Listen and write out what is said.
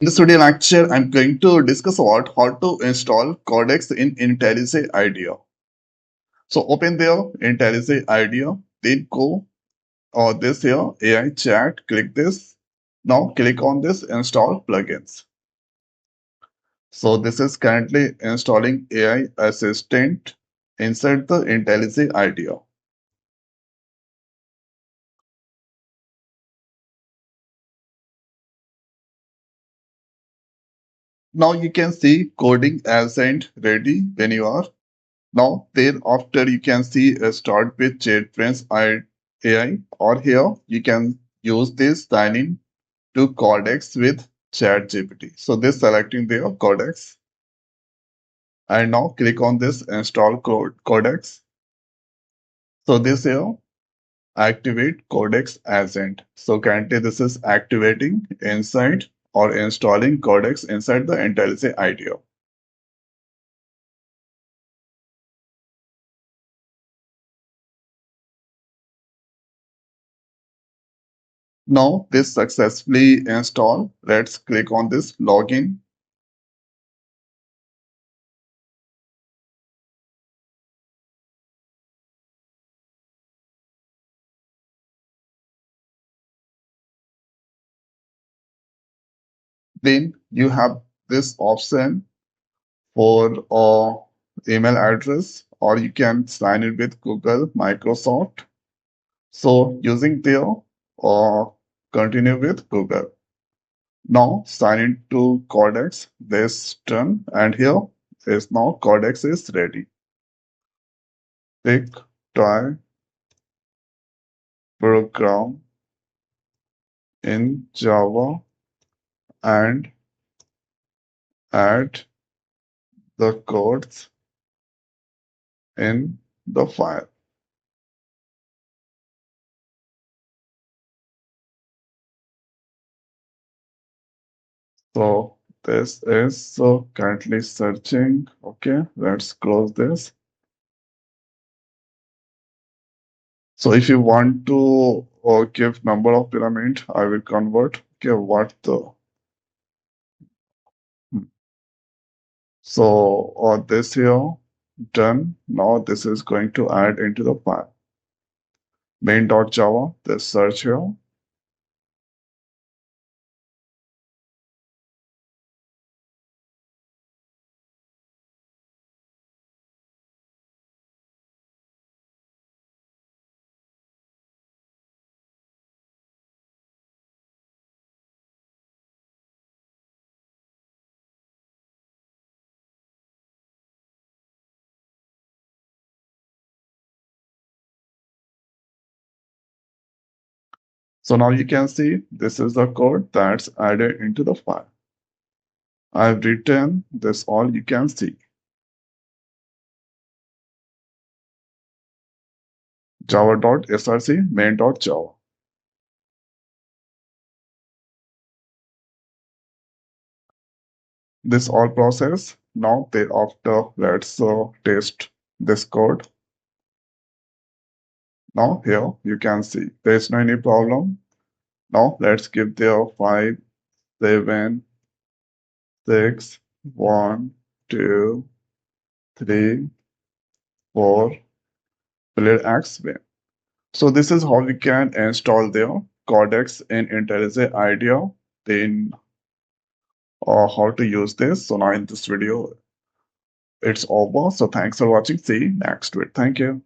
In this video lecture, I'm going to discuss about how to install Codex in IntelliJ IDEA. So open there IntelliJ IDEA, then go this here AI chat, click this. Now click on this install plugins. So this is currently installing AI assistant inside the IntelliJ IDEA. Now you can see coding ascent ready when you are. Now, thereafter, you can see start with Jetbrains AI, or here you can use this sign in to Codex with ChatGPT. So this selecting the Codex, and now click on this install Codex. So this here activate Codex Agent. So currently this is activating inside or installing Codex inside the IntelliJ IDEA. Now this successfully installed. Let's click on this login. Then you have this option for email address, or you can sign in with Google, Microsoft. So using there, continue with Google. Now sign into Codex. This done, and here is now Codex is ready. Pick try program in Java and add the codes in the file. So this is currently searching. Okay, let's close this. So if you want to give number of pyramid, I will convert. Okay, what the so this here done. Now this is going to add into the file main.java. This search here. So now you can see this is the code that's added into the file. I've written this all you can see. Java.src main.java. This all process. Now thereafter, let's test this code. Now here you can see there's no any problem. Now let's give there 5, 7, 6, 1, 2, 3, 4, player X win. So this is how we can install their Codex in IntelliJ IDEA. Then how to use this. So now in this video, it's over. So thanks for watching. See you next week. Thank you.